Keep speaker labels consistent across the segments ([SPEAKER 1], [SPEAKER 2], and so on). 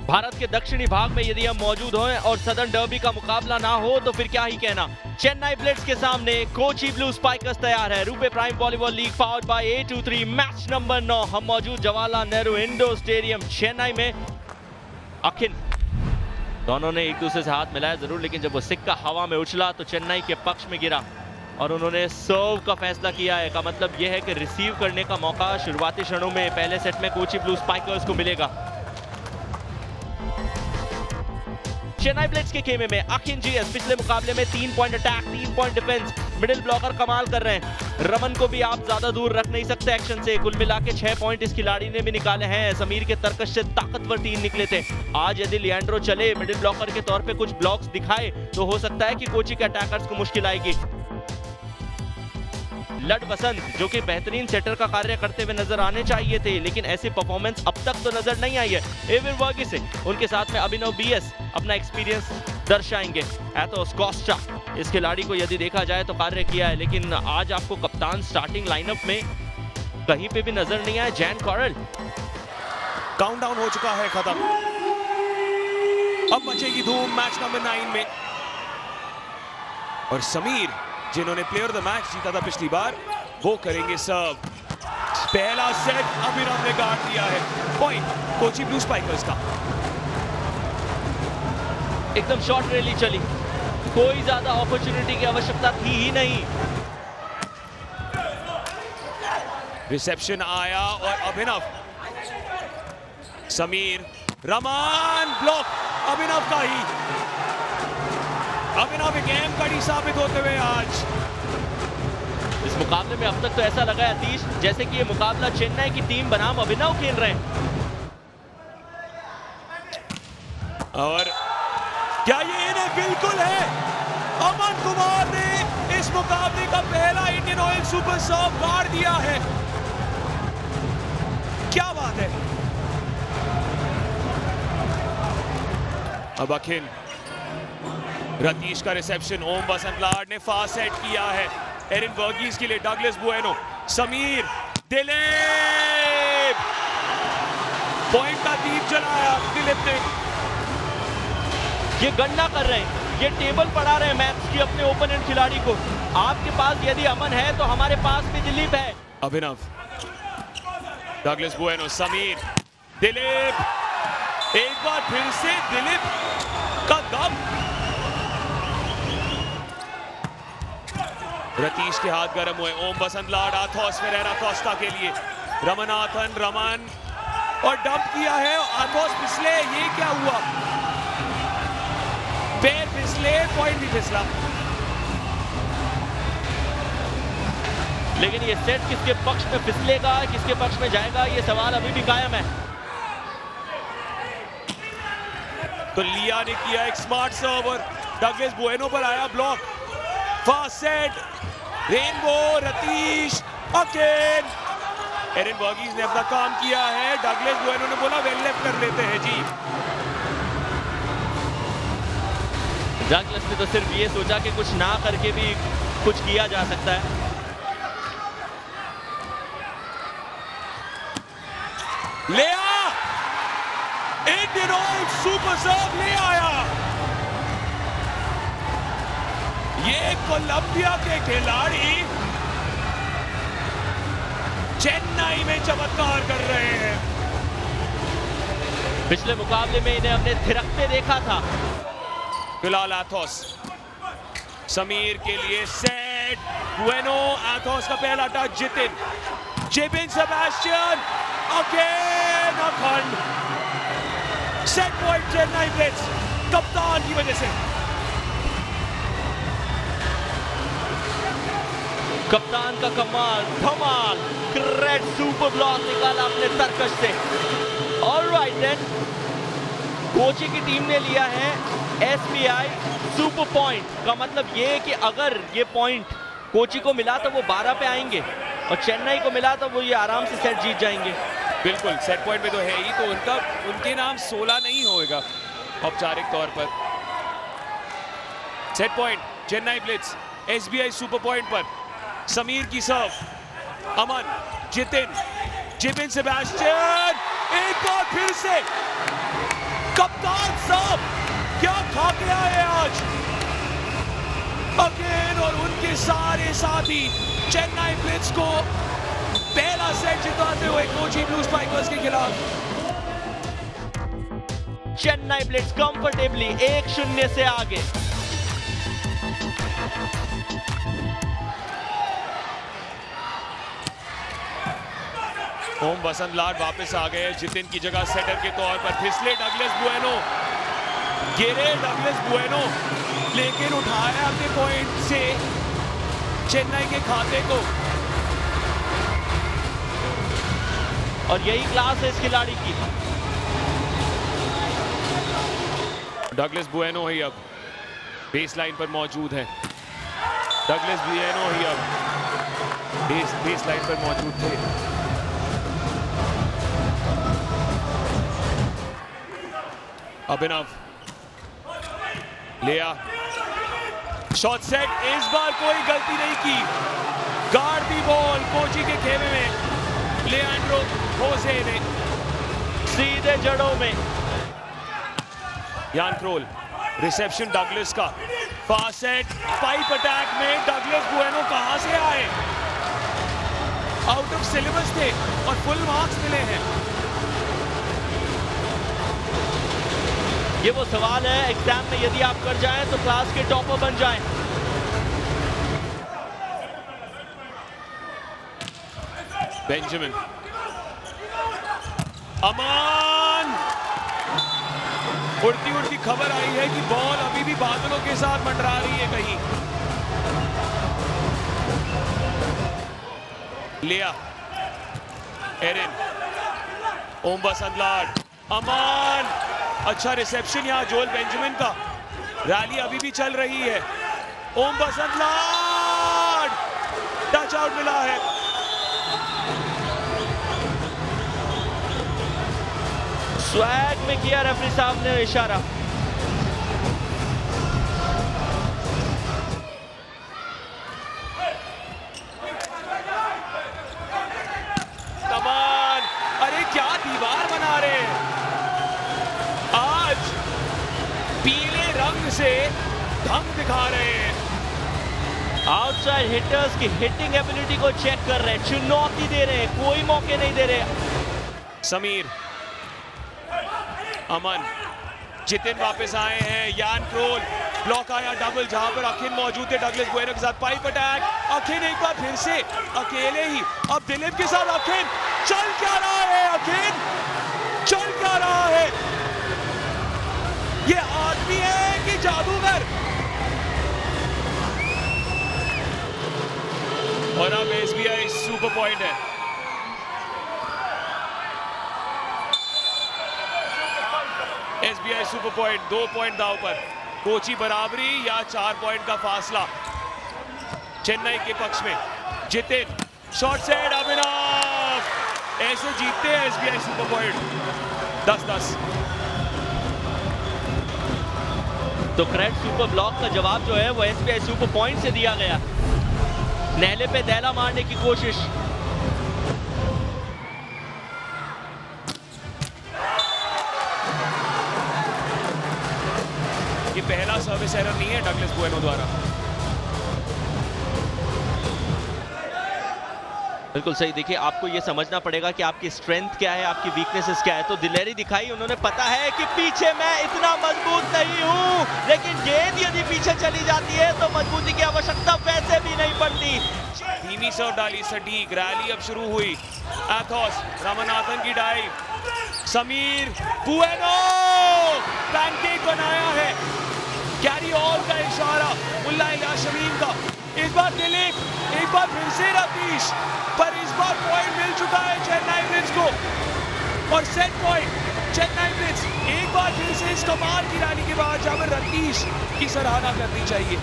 [SPEAKER 1] भारत के दक्षिणी भाग में यदि हम मौजूद हों और सदर्न डर्बी का मुकाबला ना हो तो फिर क्या ही कहना। चेन्नई ब्लिट्ज के सामने कोची ब्लू स्पाइकर्स तैयार है। RuPay prime volleyball league powered by A23 match number 9। हम मौजूद जवाहरलाल नेहरू इंडोर स्टेडियम चेन्नई में। अखिन दोनों ने एक दूसरे से हाथ मिलाया जरूर, लेकिन जब वो सिक्का हवा में उछला तो चेन्नई के पक्ष में गिरा और उन्होंने सर्व का फैसला किया है। का मतलब यह है कि रिसीव करने का मौका शुरुआती क्षणों में पहले सेट में कोची ब्लू स्पाइकर्स को मिलेगा। चेन्नई ब्लिट्ज के खेमे में अखिन जीएस पिछले मुकाबले में 3 point attack 3 point defence, middle blocker कमाल कर रहे हैं। रमन को भी आप ज्यादा दूर रख नहीं सकते एक्शन से। कुल मिला के 6 पॉइंट इस खिलाड़ी ने भी निकाले हैं। समीर के तरकश से ताकतवर 3 निकले थे। आज यदि लिएंड्रो चले मिडिल ब्लॉकर के तौर पे कुछ ब्लॉक्स दिखाए तो हो सकता है कि कोची के अटैकर्स को मुश्किल आएगी। लड बसंत जो कि बेहतरीन सेटर का कार्य करते हुए नजर आने चाहिए थे, लेकिन ऐसी परफॉर्मेंस अब तक तो नजर नहीं आई है। एविन वर्गी से उनके साथ में अभिनव बीएस अपना एक्सपीरियंस दर्शाएंगे। एथोस कोस्टा इस खिलाड़ी को यदि देखा जाए तो कार्य किया है, लेकिन आज आपको कप्तान स्टार्टिंग लाइनअप में कहीं पे भी नजर नहीं आया। जैन कॉरल
[SPEAKER 2] काउंटडाउन हो चुका है खत्म। अब मचेगी धूम मैच नंबर 9 में। और समीर जिन्होंने प्लेयर ऑफ द मैच जीता था पिछली बार, वो करेंगे सर्व। पहला सेट अभिनव ने गार्ड दिया है। पॉइंट कोची ब्लू स्पाइकर्स का।
[SPEAKER 1] एकदम शॉर्ट रैली चली, कोई ज्यादा अपॉर्चुनिटी की आवश्यकता थी ही नहीं।
[SPEAKER 2] रिसेप्शन आया और अभिनव, समीर, रमन ब्लॉक अभिनव का ही। अभिनव एक अहम कड़ी साबित होते हुए आज
[SPEAKER 1] इस मुकाबले में अब तक तो ऐसा लगा है अतीश जैसे कि ये मुकाबला चेन्नई की टीम बनाम अभिनव खेल रहे हैं।
[SPEAKER 2] और क्या ये इन्हें बिल्कुल है। अमन कुमार ने इस मुकाबले का पहला इंडियन ऑयल सुपर सर्व गाड़ दिया है। क्या बात है। अब अखिन, रतीश का रिसेप्शन, ओम बसंत लाड ने फास्ट सेट किया है। एरिन वर्गीज के लिए Douglas Bueno, Sameer, Dilip, point का दीप जलाया दिलीप ने।
[SPEAKER 1] ये गणना कर रहे हैं, ये टेबल पढ़ा रहे हैं मैच की अपने ओपोनेंट खिलाड़ी को। आपके पास यदि अमन है तो हमारे पास भी दिलीप है।
[SPEAKER 2] अभिनव, डगलस बुएनो, समीर, दिलीप, एक बार फिर से दिलीप का दम। रतीश के हाथ गर्म हुए। ओम बसंत लाड, आथोस फेरेरा कोस्टा के लिए। रमनाथन, रमन और डंप किया है। आथोस फिसले, ये क्या हुआ। पैर फिसले, पॉइंट भी फिसला।
[SPEAKER 1] लेकिन ये सेट किसके पक्ष में फिसलेगा, किसके पक्ष में जाएगा, ये सवाल अभी भी कायम है।
[SPEAKER 2] तो लिया ने किया एक स्मार्ट सर्व और डगलस बुएनो पर आया block. Fast set, rainbow, Ratheesh, Akhin. Erin Varghese ने अपना काम किया है। डगलस बुएनो ने बोला वेल लेफ्ट कर लेते हैं जी।
[SPEAKER 1] डगलस ने तो सिर्फ ये सोचा कि कुछ ना करके भी कुछ किया जा सकता है।
[SPEAKER 2] ले आ, इंडियन ऑयल सुपर सर्व ले आया। ये कोलंबिया के खिलाड़ी चेन्नई में चमत्कार कर रहे हैं।
[SPEAKER 1] पिछले मुकाबले में इन्हें हमने थिरकते देखा था।
[SPEAKER 2] फिलहाल एथोस, समीर के लिए सेट, बुएनो, एथोस का पहला टच, जितिन, जेबिन सेबेस्टियन, अगेन अखंड। सेट पॉइंट चेन्नई ब्लिट्ज, कप्तान की वजह से।
[SPEAKER 1] कप्तान का कमाल, धमाल, ग्रेट सुपर ब्लॉक निकाला अपने तरकश से। ऑलराइट देन, कोची की टीम ने लिया है SBI सुपर पॉइंट। का मतलब ये है कि अगर ये पॉइंट कोची को मिला तो वो 12 पे आएंगे और चेन्नई को मिला तो वो ये आराम से सेट जीत जाएंगे।
[SPEAKER 2] बिल्कुल, सेट पॉइंट में तो है ही, तो उनके नाम 16 नहीं होगा औपचारिक तौर पर। Set point Chennai blitz, SBI super point पर समीर की सर्व, अमन, जितिन, जेबिन सेबेस्टियन, एक बार फिर से कप्तान साहब क्या खा के आए आज अगेन, और उनके सारे साथी चेन्नई ब्लिट्स को पहला सेट जिताते हुए कोची ब्लू स्पाइकर्स के खिलाफ।
[SPEAKER 1] चेन्नई ब्लिट्स कंफर्टेबली 1-0 से आगे।
[SPEAKER 2] ओम बसंत लाड वापस आ गए जितिन की जगह सेटर के तौर पर। फिसले डगलस बुएनो, गिरे डगलस बुएनो, लेकिन उठाया अपने पॉइंट से चेन्नई के खाते को।
[SPEAKER 1] और यही क्लास है इस खिलाड़ी की।
[SPEAKER 2] डगलस बुएनो ही अब बेस लाइन पर मौजूद है। डगलस बुएनो ही अब बेस लाइन पर मौजूद थे। अभिनव लिया शॉट सेट, इस बार कोई गलती नहीं की। गार्ड दी बॉल कोची के खेमे में लियांड्रो होसे ने
[SPEAKER 1] सीधे जड़ों में।
[SPEAKER 2] यान क्रोल, रिसेप्शन डगलस का, फास्ट सेट, पाइप अटैक में डगलस बुएनो कहां से आए? आउट ऑफ सिलेबस थे और फुल मार्क्स मिले हैं।
[SPEAKER 1] ये वो सवाल है एग्जाम में, यदि आप कर जाएं तो क्लास के टॉपर बन जाएं।
[SPEAKER 2] बेंजामिन, अमान, उड़ती उड़ती खबर आई है कि बॉल अभी भी बादलों के साथ मंडरा रही है कहीं। लिया एरिन, ओम बसंत लाड, अमान, अच्छा रिसेप्शन यहां जोल बेंजामिन का। रैली अभी भी चल रही है। ओम बसंत लाड, टच आउट मिला है।
[SPEAKER 1] स्वैग में किया रेफरी साहब ने इशारा।
[SPEAKER 2] कमान, अरे क्या दीवार बना रहे हैं आज, पीले रंग से ढंग दिखा रहे हैं।
[SPEAKER 1] आउटसाइड हिटर्स की हिटिंग एबिलिटी को चेक कर रहे हैं, चुनौती दे रहे हैं, कोई मौके नहीं दे रहे।
[SPEAKER 2] समीर, अमन, जितिन वापस आए हैं। यान क्रोल, ब्लॉक आया डबल जहां पर अखिन मौजूद थे डगलस बुएनो के साथ। पाइप अटैक, अखिन एक बार फिर से अकेले ही, अब दिलीप के साथ अखिन। चल क्या रहा है अखिन, चल क्या रहा है? ये आदमी है कि जादूगर? और अब एसबीआई सुपर पॉइंट है। एसबीआई सुपर पॉइंट, 2 पॉइंट दाव पर। कोची बराबरी या 4 पॉइंट का फासला चेन्नई के पक्ष में। जितिन, शॉट सेट, अभिनव, ऐसे जीतते हैं एसबीआई सुपर पॉइंट 10-10।
[SPEAKER 1] तो क्रेड सुपर ब्लॉक का जवाब जो है वो एसबीआई सुपर पॉइंट से दिया गया। नहले पे दैला मारने की कोशिश।
[SPEAKER 2] ये पहला सर्विस एरर नहीं है डगलस बुएनो द्वारा।
[SPEAKER 1] बिल्कुल सही। देखिए, आपको ये समझना पड़ेगा कि आपकी स्ट्रेंथ क्या है, आपकी वीकनेसेस क्या है। तो दिलेरी दिखाई उन्होंने, पता है कि पीछे मैं इतना मजबूत नहीं हूं, लेकिन गेंद यदि पीछे चली जाती है तो मजबूती की आवश्यकता वैसे भी नहीं पड़ती।
[SPEAKER 2] धीमी सर्व डाली सटीक, रैली अब शुरू हुई। एथोस, रामनाथन की डाइव, समीर, बुएनो, पैनकेक बनाया है। कैरी ऑल का इशारा मुल्ला इलाशमीन का। इस बार दिलीप, एक बार फिर से रतीश, पर इस बार पॉइंट मिल चुका है चेन्नई ब्लिट्स को। और सेट पॉइंट चेन्नई ब्लिट्स। एक बार फिर से इस कमाल की रैली के बाद जाकर रतीश की सराहना करनी चाहिए।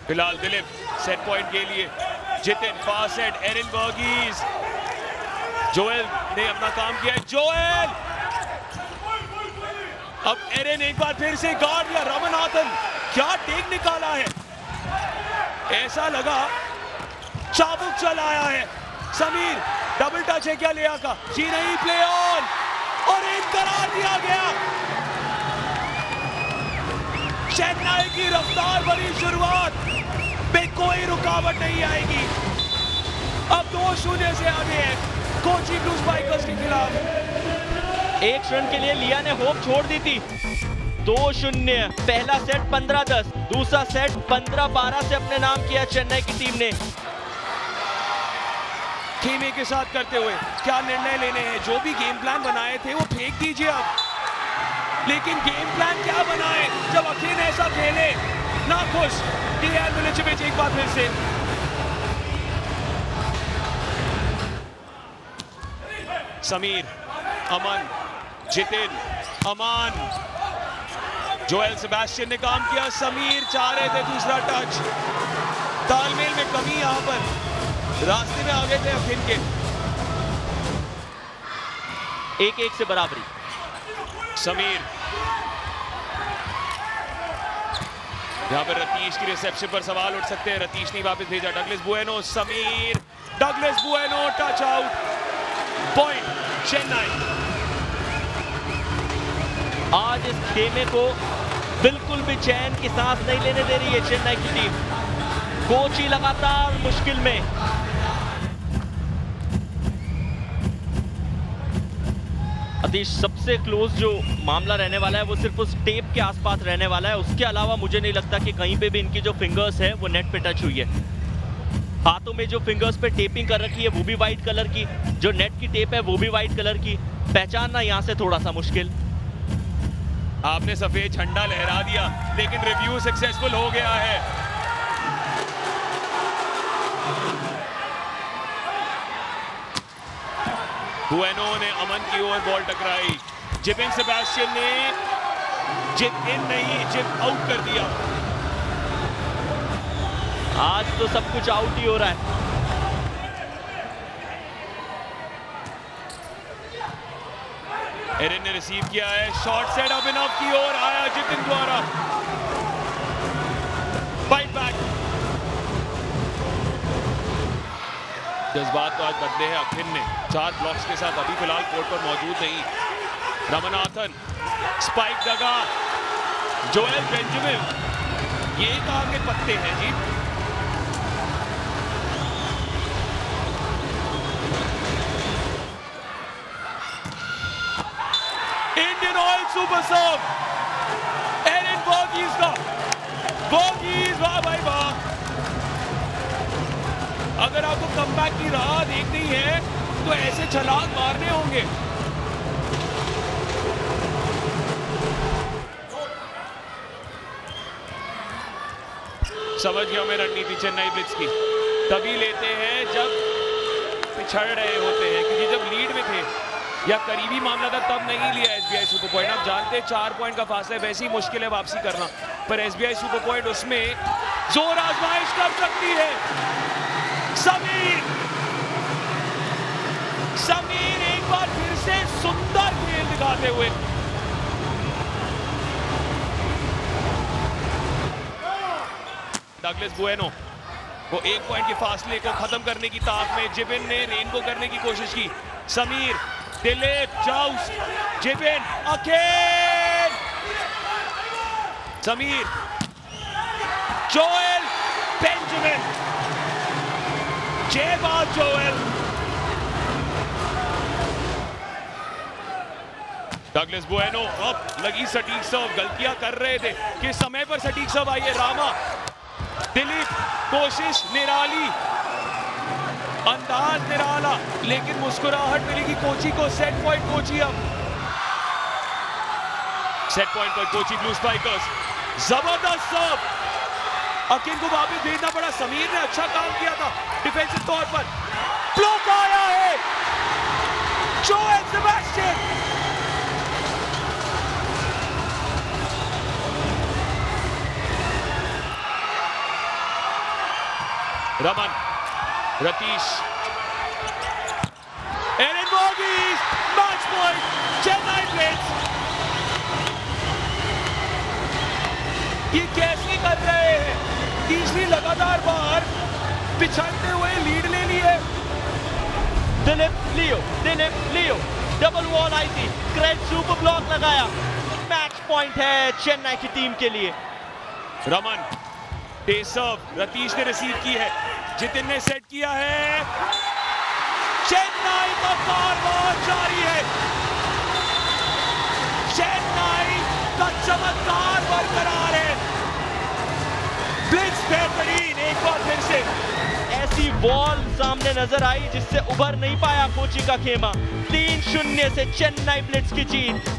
[SPEAKER 2] फिलहाल दिलीप सेट पॉइंट के लिए। जितिन, फास्ट सेट, एरिन वर्गीज, जोएल ने अपना काम किया। जोएल, अब एरिन एक बार फिर से गार्ड लिया। रामनाथन, क्या टेक निकाला है, ऐसा लगा चाबुक चलाया है। समीर डबल टच है क्या लिया का? जी नहीं, प्ले ऑन और एक करार दिया गया। चेन्नई की रफ्तार भरी शुरुआत पे कोई रुकावट नहीं आएगी। अब 2-0 से आगे है कोची ब्लू स्पाइकर्स के खिलाफ।
[SPEAKER 1] एक रन के लिए लिया ने होप छोड़ दी थी। 2-0, पहला सेट 15-10, दूसरा सेट 15-12 से अपने नाम किया चेन्नई की टीम ने।
[SPEAKER 2] खेमे के साथ करते हुए क्या निर्णय लेने हैं? जो भी गेम प्लान बनाए थे वो फेंक दीजिए अब। लेकिन गेम प्लान क्या बनाए जब अखिन ऐसा खेले? ना खुश डियान मिलिचेविच एक बार फिर से। समीर, अमन, जितिन, अमान, जोएल सेबेस्टियन ने काम किया। समीर चाह रहे थे दूसरा टच, तालमेल में कमी यहां पर, रास्ते में आ गए थे अखिन के।
[SPEAKER 1] 1-1 से बराबरी।
[SPEAKER 2] समीर यहां पर रतीश की रिसेप्शन पर सवाल उठ सकते हैं। रतीश ने वापस भेजा Douglas Bueno. Sameer, Douglas Bueno, touch out, point Chennai.
[SPEAKER 1] आज इस खेमे को बिल्कुल भी चैन की सांस नहीं लेने दे रही है चेन्नई की टीम। कोची लगातार मुश्किल में। अतीश, सबसे क्लोज जो मामला रहने वाला है वो सिर्फ उस टेप के आसपास रहने वाला है। उसके अलावा मुझे नहीं लगता कि कहीं पे भी इनकी जो फिंगर्स है वो नेट पे टच हुई है। हाथों में जो फिंगर्स पे टेपिंग कर रखी है वो भी व्हाइट कलर की, जो नेट की टेप है वो भी व्हाइट कलर की। पहचानना यहां से थोड़ा सा मुश्किल।
[SPEAKER 2] आपने सफेद झंडा लहरा दिया लेकिन रिव्यू सक्सेसफुल हो गया है। बुएनो ने अमन की ओर बॉल टकराई। जिपिन सेबेस्टियन ने जिप इन नहीं, जिप आउट कर दिया।
[SPEAKER 1] आज तो सब कुछ आउट ही हो रहा है।
[SPEAKER 2] एरन ने रिसीव किया है, shot set up in of की ओर आया जितिन द्वारा। Fight back. जज्बात तो आज बदले हैं अखिन ने। 4 ब्लॉक्स के साथ अभी फिलहाल कोर्ट पर मौजूद नहीं। रमनाथन, स्पाइक दगा, जोएल बेंजामिन, ये कहां के पत्ते हैं जी? इंडियन ऑयल सुपर सब, एरन वर्गीज का, वर्गीज, वाह भाई वाह। अगर आपको कमबैक की राह देखनी है तो ऐसे छलांग मारने होंगे। समझ गया मैं रणनीति चेन्नई ब्लिट्स की। तभी लेते हैं जब पिछड़ रहे होते हैं, क्योंकि जब लीड में थे या करीबी मामला था तब नहीं लिया एसबीआई सुपर पॉइंट। आप जानते हैं 4 पॉइंट का फासला है, वैसी मुश्किल है वापसी करना, पर एसबीआई सुपर पॉइंट उसमें जोर आजमाइश कर सकती है। समीर, समीर एक बार फिर से सुंदर खेल दिखाते हुए। डगलस बुएनो वो 1 पॉइंट के फासले को खत्म करने की ताक में, जिबिन ने रेन को करने की कोशिश की। समीर, दिलीप, जाउस, जिबिन, अखिन, समीर, जोएल बेंजामिन, जय बात जोएल। डगलस बुएनो, अब लगी सटीक सर्व। गलतियां कर रहे थे कि समय पर सटीक सर्व आई है। रामा, दिलीप, कोशिश निराली, अंदाज निराला, लेकिन मुस्कुराहट मिलेगी कोची को। Set point Kochi. अब सेट पॉइंट पर कोची ब्लू स्पाइकर्स। जबरदस्त सर्व, अखिन को वापस भेजना पड़ा। समीर ने अच्छा काम किया था डिफेंसिव तौर पर। ब्लॉक आया है Joel Sebastian. Raman, Ratheesh, Aaron Varghese, match point Chennai blitz. ये कैसे कर रहे हैं? तीसरी लगातार बार पिछड़ते हुए लीड ले ली है।
[SPEAKER 1] दिलीप लियो डबल वॉल आई थी, ग्रेट सुपर ब्लॉक लगाया, मैच पॉइंट है चेन्नई की टीम के लिए।
[SPEAKER 2] रमन टेस्ट सर्व रतीश ने रिसीव की है, जितिन ने सेट किया है, चेन्नई का कारवां जारी है, चेन्नई का चमत्कार बरकरार है, ब्लिट्ज बेहतरीन एक बार फिर से।
[SPEAKER 1] ऐसी बॉल सामने नजर आई जिससे उभर नहीं पाया कोची का खेमा। 3-0 से चेन्नई ब्लिट्ज की जीत।